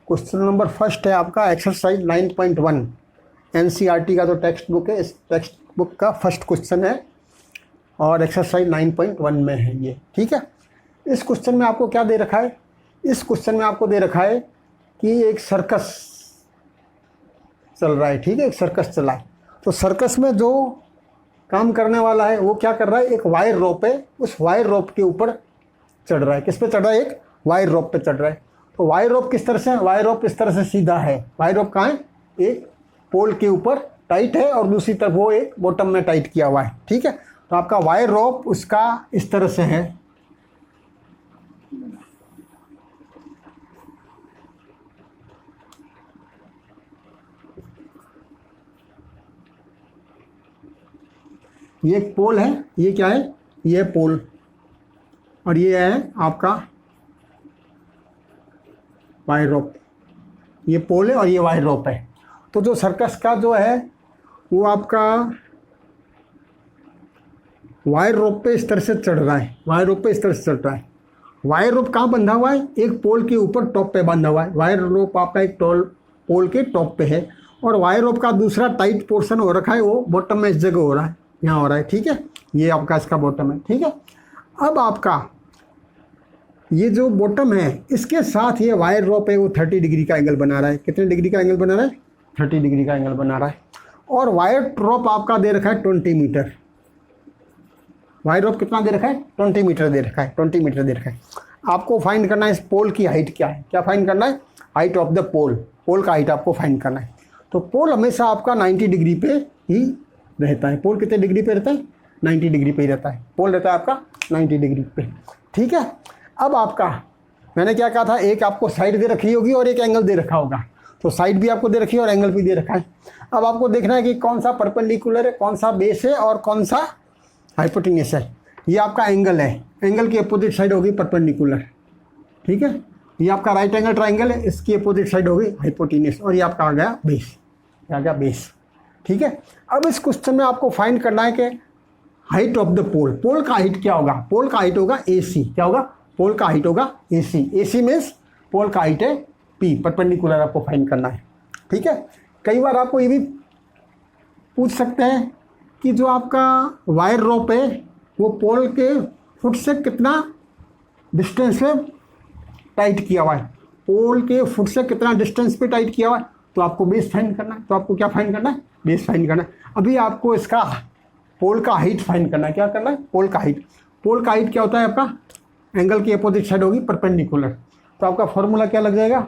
Question number first है आपका exercise 9.1 NCERT का जो टेक्स्ट बुक है, इस टेक्स्ट बुक का फर्स्ट क्वेश्चन है और एक्सरसाइज 9.1 में है ये। ठीक है, इस क्वेश्चन में आपको क्या दे रखा है? इस क्वेश्चन में आपको दे रखा है कि एक सर्कस चल रहा है। ठीक है, एक सर्कस चला है। तो सर्कस में जो काम करने वाला है वो क्या कर रहा है? एक वायर रोप है, उस वायर रोप के ऊपर चढ़ रहा है। किस पे चढ़ रहा है? एक वायर रोप पे चढ़ रहा है। तो वायर रोप किस तरह से है? वायर रोप इस तरह से सीधा है। वायर रोप कहाँ है? एक पोल के ऊपर टाइट है और दूसरी तरफ वो एक बॉटम में टाइट किया हुआ है। ठीक है, तो आपका वायर रोप उसका इस तरह से है। ये एक पोल है, ये क्या है? ये पोल, और ये है आपका वायर रोप। ये पोल है और ये वायर रोप है। तो जो सर्कस का जो है वो आपका वायर रोप पे इस तरह से चढ़ रहा है। वायर रोप पे इस तरह से चढ़ रहा है। वायर रोप कहाँ बंधा हुआ है? एक पोल के ऊपर टॉप पे बंधा हुआ है। वायर रोप आपका एक पोल के टॉप पे है और वायर रोप का दूसरा टाइट पोर्शन हो रखा है, वो बॉटम में इस जगह हो रहा है, यहाँ हो रहा है। ठीक है, ये आपका इसका बॉटम है। ठीक है, अब आपका ये जो बॉटम है इसके साथ ये वायर रोप है वो 30 डिग्री का एंगल बना रहा है। कितने डिग्री का एंगल बना रहा है? 30 डिग्री का एंगल बना रहा है। और वायर रोप आपका दे रखा है 20 मीटर। वायर रोप कितना दे रखा है? 20 मीटर दे रखा है। 20 मीटर दे रखा है। आपको फाइंड करना है इस पोल की हाइट क्या है। क्या फाइंड करना है? हाइट ऑफ द पोल। पोल का हाइट आपको फाइंड करना है। तो पोल हमेशा आपका 90 डिग्री पे ही रहता है। पोल कितने डिग्री पे रहता है? 90 डिग्री पे ही रहता है। पोल रहता है आपका 90 डिग्री पे। ठीक है, अब आपका मैंने क्या कहा था, एक आपको साइड दे रखी होगी और एक एंगल दे रखा होगा। तो साइड भी आपको दे रखी है और एंगल भी दे रखा है। अब आपको देखना है कि कौन सा परपेंडिकुलर है, कौन सा बेस है और कौन सा हाइपोटेन्यूस है। ये आपका एंगल है, एंगल की अपोजिट साइड होगी परपेंडिकुलर। ठीक है, ये आपका राइट एंगल ट्राइंगल है, इसकी अपोजिट साइड होगी हाइपोटेन्यूस और ये आपका आ गया बेस। आ गया बेस। ठीक है, अब इस क्वेश्चन में आपको फाइंड करना है कि हाइट ऑफ द पोल। पोल का हाइट क्या होगा? पोल का हाइट होगा AC। क्या होगा? पोल का हाइट होगा AC। AC मीन्स पोल का हाइट है P, परपेंडिकुलर आपको फाइंड करना है। ठीक है, कई बार आपको ये भी पूछ सकते हैं कि जो आपका वायर रोप है वो पोल के फुट से कितना डिस्टेंस पे टाइट किया हुआ है। पोल के फुट से कितना डिस्टेंस पे टाइट किया हुआ है, तो आपको बेस फाइंड करना है। तो आपको क्या फाइंड करना है? बेस फाइंड करना है। अभी आपको इसका पोल का हाइट फाइंड करना है। क्या करना है? पोल का हाइट। पोल का हाइट क्या होता है? आपका एंगल की अपोजिट साइड होगी परपेंडिकुलर। तो आपका फॉर्मूला क्या लग जाएगा?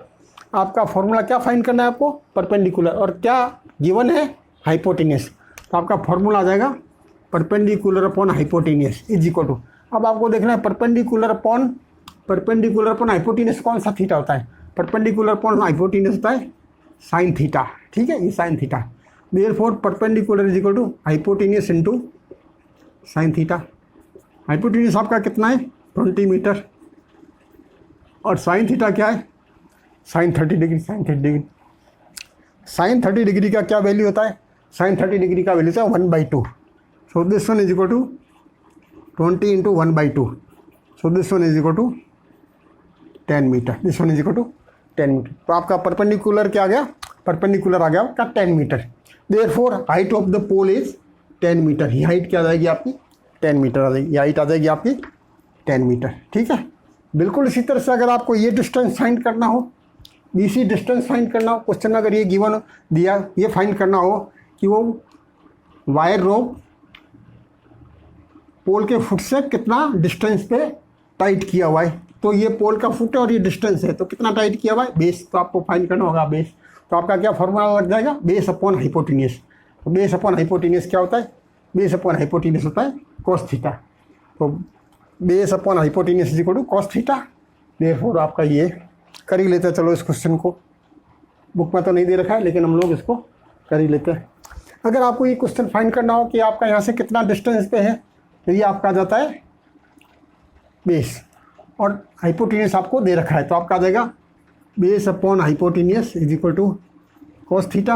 आपका फॉर्मूला क्या फाइंड करना है आपको? परपेंडिकुलर। और क्या गिवन है? हाइपोटेन्यूस। तो आपका फॉर्मूला आ जाएगा perpendicular upon hypotenuse is equal to, अब आपको देखना है परपेंडिकुलर अपॉन हाइपोटेन्यूस कौन सा थीटा होता है? परपेंडिकुलर अपॉन हाइपोटेन्यूस होता है साइन थीटा। ठीक है, ये sine theta. Therefore perpendicular is equal to hypotenuse into sine theta. Hypotenuse आपका कितना है? 20 मीटर। और साइन थीटा क्या है? Sign 30 degree. साइन 30 डिग्री का क्या वैल्यू होता है? साइन 30 डिग्री का वैल्यू होता है 1/2। So this one is equal to 20 into 1/2। So this one is equal to 10 metre. This one is equal to 10 metre. तो आपका परपेंडिकुलर क्या आ गया? परपेंडिकुलर आ गया आपका 10 metre. Therefore height of the pole is 10 metre. ये height क्या आ जाएगी आपकी? 10 मीटर आ जाएगी। ये हाइट आ जाएगी आपकी 10 मीटर। ठीक है, बिल्कुल इसी तरह से अगर आपको ये डिस्टेंस फाइंड करना हो, BC डिस्टेंस फाइंड करना हो, क्वेश्चन में अगर ये गिवन दिया, ये फाइंड करना हो कि वो वायर रोप पोल के फुट से कितना डिस्टेंस पे टाइट किया हुआ है। तो ये पोल का फुट है और ये डिस्टेंस है, तो कितना टाइट किया हुआ है? बेस। तो आपको फाइंड करना होगा बेस। तो आपका क्या फॉर्मूला लग जाएगा? Base upon hypotenuse. तो बेस अपॉन हाइपोटेन्यूस क्या होता है? बेस अपॉन हाइपोटेन्यूस होता है cos थीटा। तो base upon hypotenuse is equal to cos theta. Therefore आपका ये कर ही लेते हैं। चलो इस क्वेश्चन को बुक में तो नहीं दे रखा है लेकिन हम लोग इसको कर ही लेते हैं। अगर आपको ये क्वेश्चन फाइंड करना हो कि आपका यहाँ से कितना डिस्टेंस पे है, तो ये आपका आ जाता है बेस और हाइपोटेन्यूस आपको दे रखा है। तो आपका आ जाएगा base upon hypotenuse is equal to cos theta.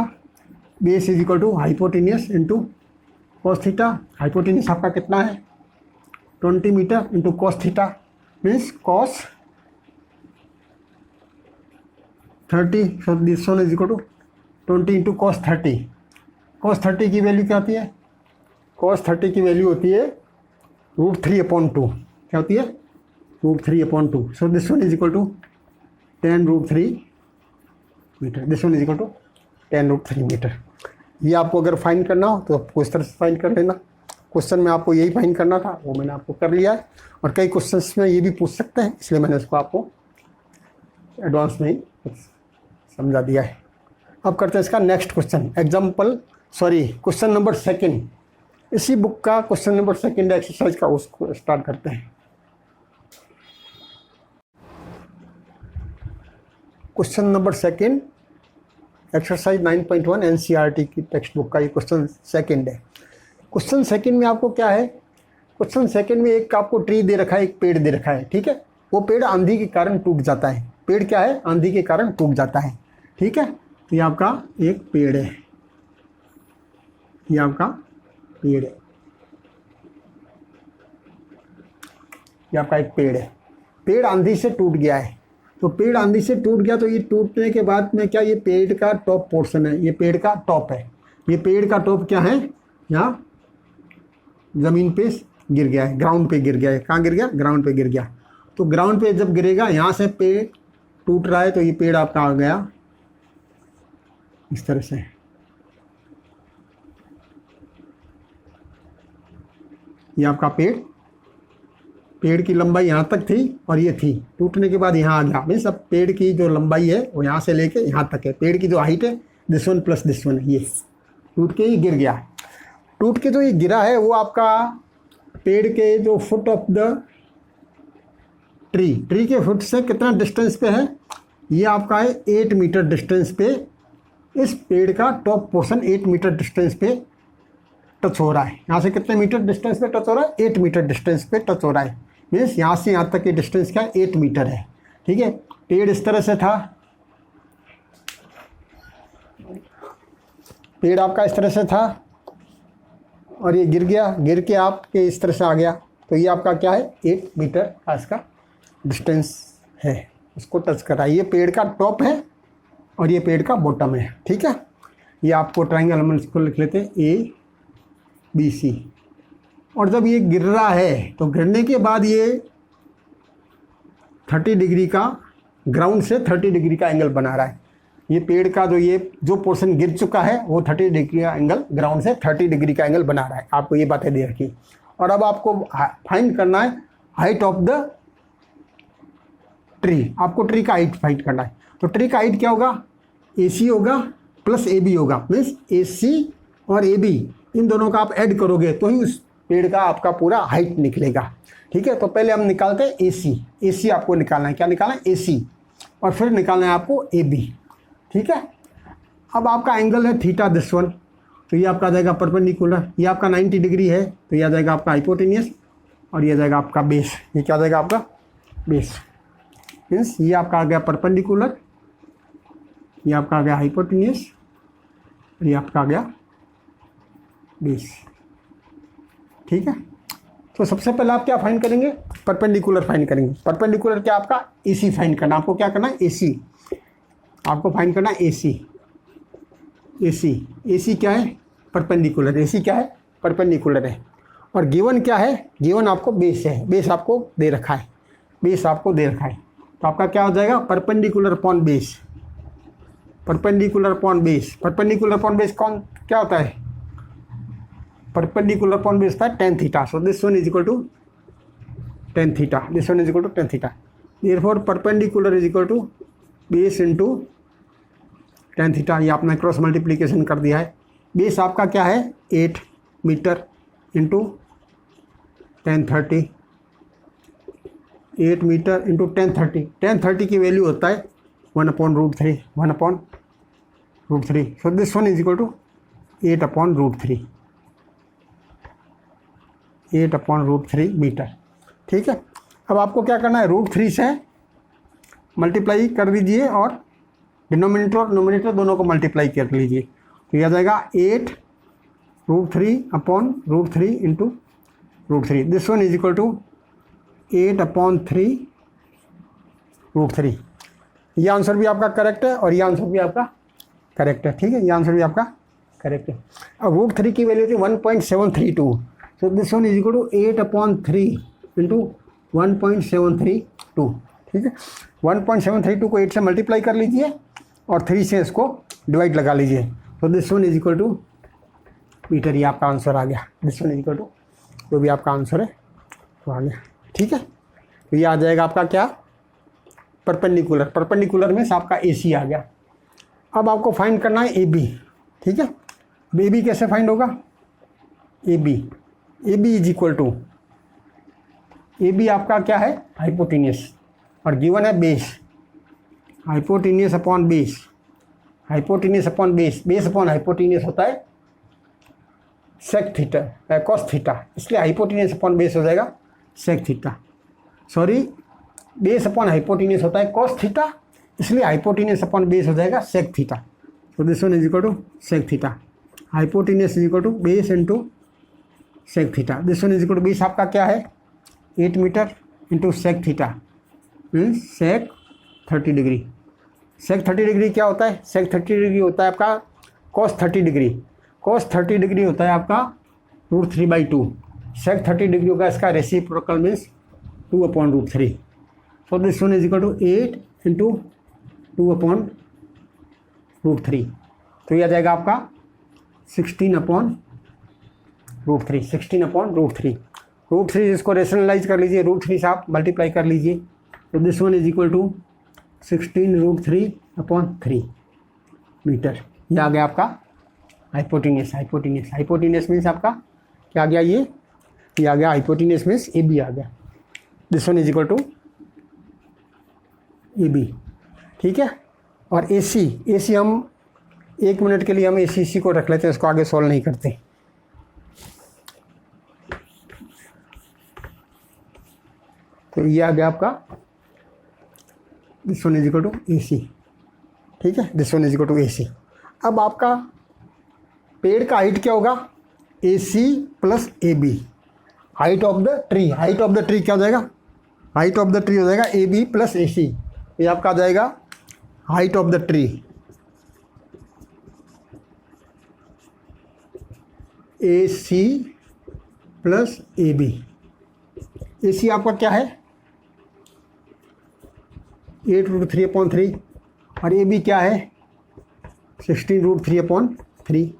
Base is equal to hypotenuse into cos theta. Hypotenuse आपका कितना है? 20 metre into cos theta means cos 30, so this one is equal to 20 into cos 30. cos 30 की value क्या होती है? cos 30 की value होती है √3/2. क्या होती है? √3/2. So this one is equal to 10√3 metre. This one is equal to 10√3 metre. ये आपको अगर फाइंड करना हो तो आपको इस तरह से फाइंड कर लेना. क्वेश्चन में आपको यही फाइंड करना था, वो मैंने आपको कर लिया है. और कई क्वेश्चंस में ये भी पूछ सकते हैं, इसलिए मैंने इसको आपको एडवांस में ही समझा दिया है. अब करते हैं इसका नेक्स्ट क्वेश्चन. Question number 2. इसी बुक का क्वेश्चन नंबर 2 एक्सरसाइज का, उसको स्टार्ट करते हैं. क्वेश्चन नंबर 2 एक्सरसाइज 9.1 एनसीईआरटी की टेक्स्ट बुक का ये क्वेश्चन 2 है. क्वेश्चन 2 में आपको क्या है? क्वेश्चन 2 में एक आपको ट्री दे रखा है, एक पेड़ दे रखा है. ठीक है, वो पेड़ आंधी के कारण टूट जाता है. पेड़ क्या है? आंधी के कारण टूट जाता है. ठीक है, तो ये आपका एक पेड़ है. ये आपका पेड़ है. ये आपका एक पेड़ है. पेड़ आंधी से टूट गया है. तो पेड़ आंधी से टूट गया, तो ये टूटने के बाद में क्या, ये पेड़ का टॉप पोर्शन है. ये पेड़ का टॉप है. ये पेड़ का टॉप क्या है? यहाँ ज़मीन पे गिर गया है, ग्राउंड पे गिर गया है. कहाँ गिर गया? ग्राउंड पे गिर गया. तो ग्राउंड पे जब गिरेगा, यहाँ से पेड़ टूट रहा है, तो ये पेड़ आपका आ गया इस तरह से. ये आपका पेड़ की लंबाई यहाँ तक थी और ये थी. टूटने के बाद यहाँ आ गया. मीन्स अब पेड़ की जो लंबाई है वो यहाँ से लेके यहाँ तक है. पेड़ की जो हाइट है this one plus this one, ये टूट के ही गिर गया. टूट के जो ये गिरा है वो आपका पेड़ के जो फुट ऑफ द ट्री के फुट से कितना डिस्टेंस पे है? ये आपका है 8 मीटर डिस्टेंस पे. इस पेड़ का टॉप पोर्शन 8 मीटर डिस्टेंस पे टच हो रहा है. यहाँ से कितने मीटर डिस्टेंस पे टच हो रहा है? 8 मीटर डिस्टेंस पे टच हो रहा है. मीन्स यहाँ से यहाँ तक की डिस्टेंस क्या है? 8 मीटर है. ठीक है, पेड़ इस तरह से था. पेड़ आपका इस तरह से था और ये गिर गया. गिर के आपके इस तरह से आ गया. तो ये आपका क्या है? 8 मीटर का इसका डिस्टेंस है. इसको टच कर रहा है. ये पेड़ का टॉप है और ये पेड़ का बॉटम है. ठीक है, ये आपको ट्रायंगल हम इसको लिख लेते हैं ABC. और जब ये गिर रहा है तो गिरने के बाद ये 30 डिग्री का, ग्राउंड से 30 डिग्री का एंगल बना रहा है. ये पेड़ का जो पोर्शन गिर चुका है वो 30 डिग्री का एंगल, ग्राउंड से 30 डिग्री का एंगल बना रहा है. आपको ये बातें दे रखी. और अब आपको फाइंड करना है हाइट ऑफ द ट्री. आपको ट्री का हाइट फाइंड करना है. तो ट्री का हाइट क्या होगा? AC होगा प्लस AB होगा. मीन्स AC और AB इन दोनों का आप ऐड करोगे तो ही उस पेड़ का आपका पूरा हाइट निकलेगा. ठीक है, तो पहले हम निकालते हैं AC आपको निकालना है. क्या निकालना है? AC. और फिर निकालना है आपको AB. ठीक है, अब आपका एंगल है थीटा दिस वन. तो ये आपका आ जाएगा परपेंडिकुलर. ये आपका 90 डिग्री है, तो ये आ जाएगा आपका हाइपोटेनियस. और ये आ जाएगा आपका बेस. ये क्या आ जाएगा आपका? बेस. मीन्स ये आपका आ गया परपेंडिकुलर, ये आपका आ गया हाइपोटेनियस, और ये आपका आ गया बेस. ठीक है, तो सबसे पहले आप क्या फाइंड करेंगे? परपेंडिकुलर फाइंड करेंगे. परपेंडिकुलर क्या आपका? AC फाइंड करना. आपको क्या करना है? AC. आपको फाइंड करना है AC क्या है? परपेंडिकुलर. AC क्या है? परपेंडिकुलर है. और गिवन क्या है? गिवन आपको बेस है. बेस आपको दे रखा है. तो आपका क्या हो जाएगा? Perpendicular upon base. Perpendicular upon base कौन क्या होता है? परपेंडिकुलर अपॉन बेस था tan theta. So this one is equal to tan theta. Therefore perpendicular is equal to base into tan theta. ये आपने क्रॉस मल्टीप्लीकेशन कर दिया है. बेस आपका क्या है? 8 metre into tan 30. 8 metre into tan 30. tan 30 की वैल्यू होता है 1/√3. So this one is equal to 8/√3. 8/√3 metre. ठीक है, अब आपको क्या करना है? √3 से मल्टीप्लाई कर दीजिए और डिनोमिनेटर और नोमिनेटर दोनों को मल्टीप्लाई कर लीजिए. तो यह आ जाएगा 8√3/√3 into √3. This one is equal to 8/3√3. ये आंसर भी आपका करेक्ट है और ये आंसर भी आपका करेक्ट है। ठीक है, ये आंसर भी आपका करेक्ट है। अब √3 की वैल्यू थी 1.732, so this one is equal to 8/3 into 1.732। ठीक है, 1.732 को 8 से मल्टीप्लाई कर लीजिए और 3 से इसको डिवाइड लगा लीजिए, तो this one is equal to metre. ये आपका आंसर आ गया। This one is equal to जो भी आपका आंसर है तो आ गया। ठीक है, तो ये आ जाएगा आपका क्या, परपेंडिकुलर। परपेंडिकुलर में आपका AC आ गया। अब आपको फाइंड करना है AB। ठीक है, AB कैसे फाइंड होगा, AB is equal to, AB आपका क्या है, हाइपोटेन्यूस, और गिवन है base, hypotenuse upon base, hypotenuse upon base, base upon hypotenuse होता है सेक थीटा, कॉस थीटा, इसलिए हाइपोटेन्यूस अपॉन बेस हो जाएगा sec theta. Sorry, base upon hypotenuse होता है कॉस थीटा, इसलिए हाइपोटेन्यूस अपॉन बेस हो जाएगा सेक थीटा। तो this one is equal to sec theta. Hypotenuse is equal to base into sec theta. This one is equal to base आपका क्या है 8 metre into sec theta means sec 30 degree. Sec 30 degree क्या होता है, सेक 30 degree होता है आपका cos 30 degree. Cos 30 degree होता है आपका √3/2। सेक 30 डिग्री होगा इसका reciprocal means 2/√3। So this one is equal to 8 into 2/√3। तो यह आ जाएगा आपका 16/√3, 16/√3। √3 इसको रेशनलाइज कर लीजिए, √3 से आप मल्टीप्लाई कर लीजिए, तो this one is equal to 16√3/3 metre. यह आ गया आपका हाइपोटेन्यूस। हाइपोटेन्यूस, हाइपोटेन्यूस मीन्स आपका क्या आ गया, ये आ गया हाइपोटेन्यूस मीन्स AB आ गया। This one is equal to AB। ठीक है, और AC हम 1 मिनट के लिए हम AC को रख लेते हैं, इसको आगे सॉल्व नहीं करते। तो ये आ गया आपका this one is equal to AC। ठीक है, this one is equal to AC। अब आपका पेड़ का हाइट क्या होगा, AC plus AB, height of the tree. Height of the tree क्या हो जाएगा, हाइट ऑफ द ट्री हो जाएगा AB प्लस AC। ये आपका आ जाएगा height of the tree, AC plus AB। AC आपका क्या है 8√3/3 और AB क्या है 16√3/3।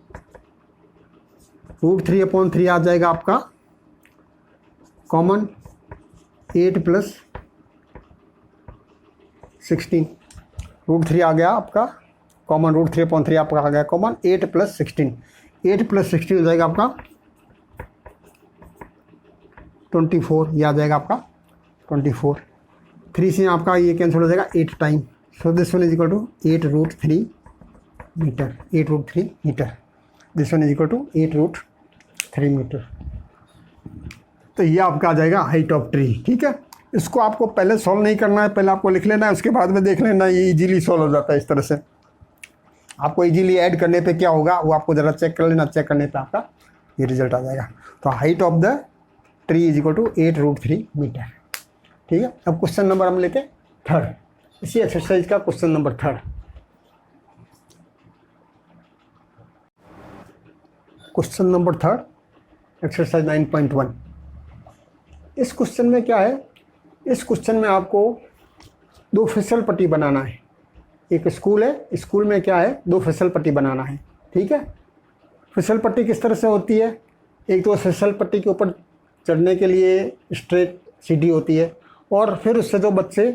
√3/3 आ जाएगा आपका कॉमन 8 प्लस 16। √3 आ गया आपका कॉमन, √3/3 आपका आ गया कॉमन 8 प्लस 16। 8 प्लस 16 हो जाएगा आपका 24। ये आ जाएगा आपका 24। 3 से आपका ये कैंसिल हो जाएगा 8 time. So this one is equal to 8√3 metre. 8√3 metre. This one is equal to 8√3 metre. तो ये आपका आ जाएगा हाइट ऑफ ट्री। ठीक है, इसको आपको पहले सॉल्व नहीं करना है, पहले आपको लिख लेना है, उसके बाद में देख लेना, ये इजीली सॉल्व हो जाता है। इस तरह से आपको इजीली ऐड करने पे क्या होगा वो आपको ज़रा चेक कर लेना, चेक करने पे आपका ये रिजल्ट आ जाएगा। तो height of the tree is equal to 8√3 metre. ठीक है, अब क्वेश्चन नंबर हम लेते हैं 3rd, इसी एक्सरसाइज का question number 3rd। Question number 3rd exercise 9.1। इस क्वेश्चन में क्या है, इस क्वेश्चन में आपको 2 फिसल पट्टी बनाना है। एक स्कूल है, स्कूल में क्या है 2 फिसल पट्टी बनाना है। ठीक है, फिसल पट्टी किस तरह से होती है, एक तो फिसल पट्टी के ऊपर चढ़ने के लिए स्ट्रेट सीढ़ी होती है, और फिर उससे जो बच्चे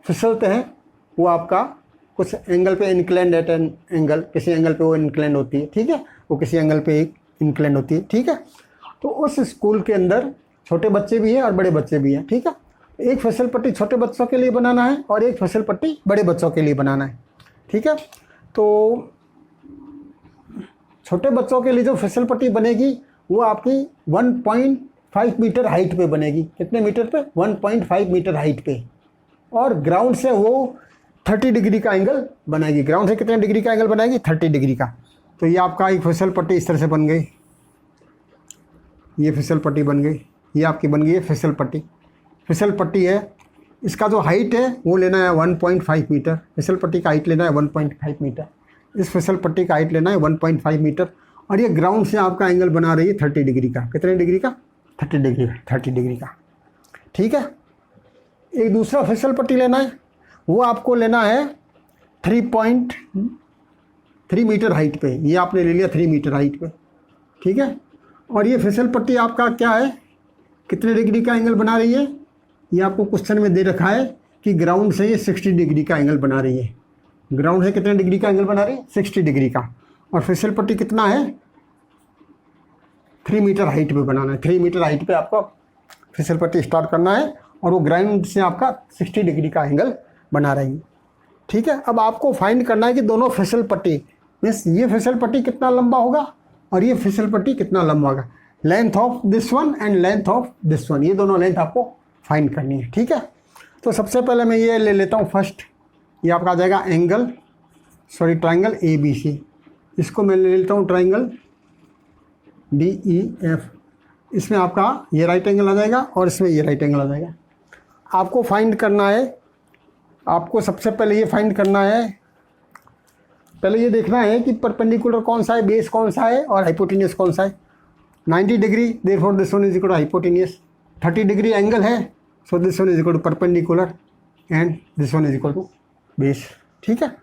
फिसलते हैं वो आपका कुछ एंगल पे इंक्लाइंड एट एन एंगल, किसी एंगल पे वो इंक्लाइंड होती है। ठीक है, वो किसी एंगल पे एक इंक्लाइंड होती है। ठीक है, तो उस स्कूल के अंदर छोटे बच्चे भी हैं और बड़े बच्चे भी हैं। ठीक है, एक फिसल पट्टी छोटे बच्चों के लिए बनाना है और एक फिसल पट्टी बड़े बच्चों के लिए बनाना है। ठीक है, तो छोटे बच्चों के लिए जो फिसल पट्टी बनेगी वो आपकी 1.5 मीटर हाइट पे बनेगी। कितने मीटर पे, 1.5 मीटर हाइट पे, और ग्राउंड से वो 30 डिग्री का एंगल बनाएगी। ग्राउंड से कितने डिग्री का एंगल बनाएगी, 30 डिग्री का। तो ये आपका एक फिसल पट्टी इस तरह से बन गई, ये फिसल पट्टी बन गई, ये आपकी बन गई है फिसल पट्टी। फिसल पट्टी है इसका जो हाइट है वो लेना है 1.5 मीटर, फिसल पट्टी का हाइट लेना है 1.5 मीटर, इस फिसल पट्टी का हाइट लेना है 1.5 मीटर, और ये ग्राउंड से आपका एंगल बना रही है 30 डिग्री का। कितने डिग्री का? 30 डिग्री का। ठीक है। एक दूसरा फिसल पट्टी लेना है, वो आपको लेना है 3.3 मीटर हाइट पे। ये आपने ले लिया 3 मीटर हाइट पे। ठीक है। और ये फिसल पट्टी आपका क्या है, कितने डिग्री का एंगल बना रही है? ये आपको क्वेश्चन में दे रखा है कि ग्राउंड से ये 60 डिग्री का एंगल बना रही है। ग्राउंड से कितने डिग्री का एंगल बना रही है? 60 डिग्री का। और फिसल पट्टी कितना है? 3 मीटर हाइट पे बनाना है। 3 मीटर हाइट पे आपको फिसल पट्टी स्टार्ट करना है, और वो ग्राउंड से आपका 60 डिग्री का एंगल बना रही है। ठीक है। अब आपको फाइंड करना है कि दोनों फिसल पट्टी मीन्स ये फिसल पट्टी कितना लंबा होगा और ये फिसल पट्टी कितना लंबा होगा। Length of this one and length of this one, ये दोनों लेंथ आपको फाइंड करनी है। ठीक है। तो सबसे पहले मैं ये ले लेता हूँ फर्स्ट, ये आपका आ जाएगा ट्राइंगल ABC। इसको मैं ले लेता हूँ ट्राइंगल DEF। इसमें आपका ये राइट एंगल आ जाएगा और इसमें ये राइट एंगल आ जाएगा। आपको फाइंड करना है, आपको सबसे पहले ये फाइंड करना है, पहले ये देखना है कि परपेंडिकुलर कौन सा है, बेस कौन सा है और हाइपोटेन्यूस कौन सा है। 90 degree, therefore this one is equal to hypotenuse. 30 degree angle है, so this one is equal to perpendicular and this one is equal to base. ठीक है।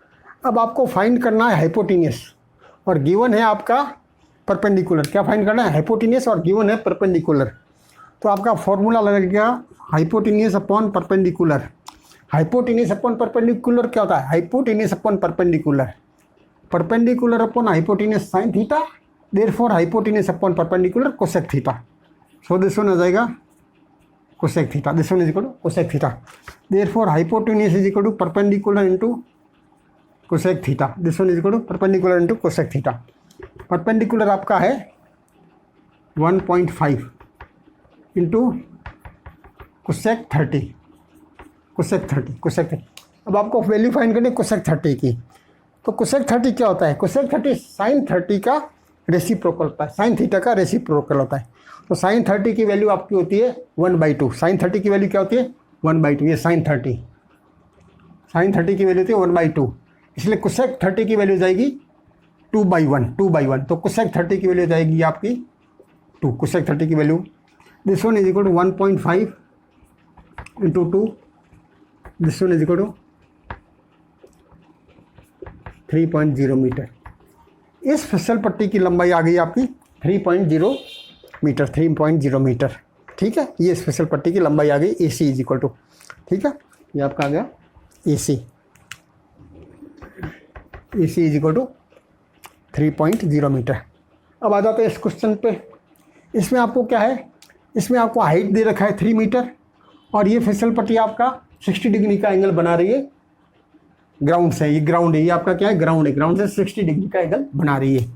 अब आपको फाइंड करना है हाइपोटेन्यूस, और गिवन है आपका परपेंडिकुलर। क्या फाइंड करना है? हाइपोटेन्यूस, और गिवन है परपेंडिकुलर। तो आपका फॉर्मूला लगेगा hypotenuse upon perpendicular. Hypotenuse upon perpendicular क्या होता है? Hypotenuse upon perpendicular, perpendicular upon hypotenuse sine theta, therefore hypotenuse upon perpendicular cosec theta. So this one आ जाएगा cosec theta, this one is equal to cosec theta. Therefore hypotenuse is equal to perpendicular into cosec theta, this one is equal to perpendicular into cosec theta. Perpendicular आपका है 1.5 into cosec 30, cosec 30। अब आपको value find करनी है cosec 30 की। तो cosec 30 क्या होता है? कोसेक 30 साइन 30 का रेसिप्रोकल होता है, साइन थीटा का रेसिप्रोकल होता है। तो साइन 30 की वैल्यू आपकी होती है 1/2। साइन 30 की वैल्यू क्या होती है? 1/2। ये साइन 30 की वैल्यू होती है 1/2, इसलिए कोसेक 30 की वैल्यू जाएगी 2/1। तो कोसेक 30 की वैल्यू जाएगी आपकी 2। कोसेक 30 की value, this one is equal to 1.5 into 2, this one is equal to 3.0 metre. इस फिसल पट्टी की लंबाई आ गई आपकी 3.0 मीटर। ठीक है। ये इस फिसल पट्टी की लंबाई आ गई AC इज इक्वल टू, ठीक है, ये आपका आ गया AC is equal to 3.0 metre. अब आ जाते हैं इस क्वेश्चन पे। इसमें आपको क्या है? इसमें आपको हाइट दे रखा है 3 मीटर, और ये फिसल पट्टी आपका 60 डिग्री का एंगल बना रही है ग्राउंड से। ये ग्राउंड है, ये आपका क्या है? ग्राउंड है। ग्राउंड से 60 डिग्री का एंगल बना रही है।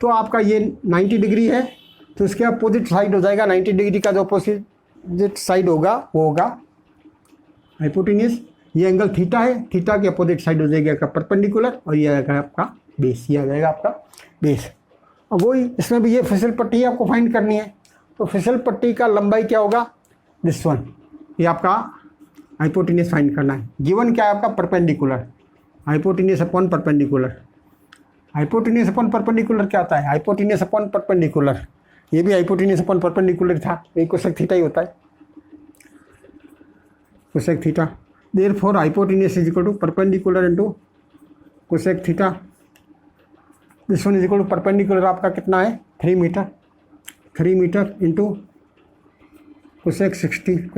तो आपका ये 90 डिग्री है, तो इसके अपोजिट साइड हो जाएगा 90 डिग्री का जो अपोजिट साइड होगा वो होगा हाइपोटेन्यूस। ये एंगल थीटा है, थीटा के अपोजिट साइड हो जाएगा आपका परपेंडिकुलर, और ये आएगा आपका बेस। ये आ जाएगा आपका बेस। और वही इसमें भी ये फिसल पट्टी आपको फाइंड करनी है। तो फिसल पट्टी का लंबाई क्या होगा? दिस वन, ये आपका हाइपोटेन्यूस फाइंड करना है। गिवन क्या है आपका? Perpendicular, hypotenuse upon perpendicular. Hypotenuse upon perpendicular क्या होता है? हाइपोटेन्यूस अपॉन परपेंडिकुलर, ये भी हाइपोटेन्यूस अपॉन परपेंडिकुलर था, ये कोसेक थीटा ही होता है, cosec theta. Therefore hypotenuse is equal to perpendicular into cosec theta, this one is equal to perpendicular आपका कितना है? 3 metre into cosec 60,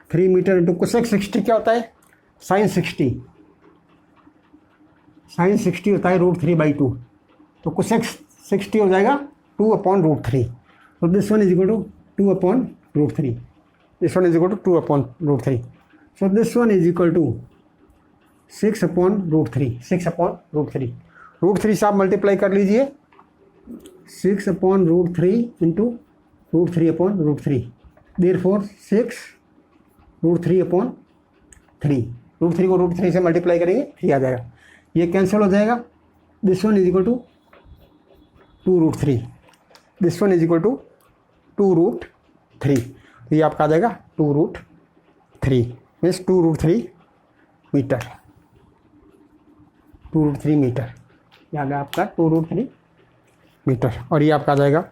3 metre into cosec 60 क्या होता है? साइन 60 होता है √3/2। तो कोसेक 60 हो जाएगा 2/√3। तो this one is equal to 2/√3, this one is equal to 2/√3। So this one is equal to 6/√3। √3 से आप मल्टीप्लाई कर लीजिए, 6/√3 इंटू √3/√3, देयरफॉर 6√3/3। √3 को √3 से मल्टीप्लाई करेंगे 3 आ जाएगा, ये कैंसिल हो जाएगा। This one is equal to 2√3, this one is equal to 2√3। तो ये आपका आ जाएगा 2√3। 3 मीन्स 2√3 मीटर, 2√3 मीटर, ये आ गया आपका 2√3 मीटर। और ये आपका आ जाएगा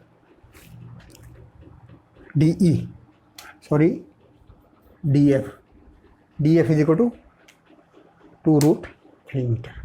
DF is equal to 2√3 metre.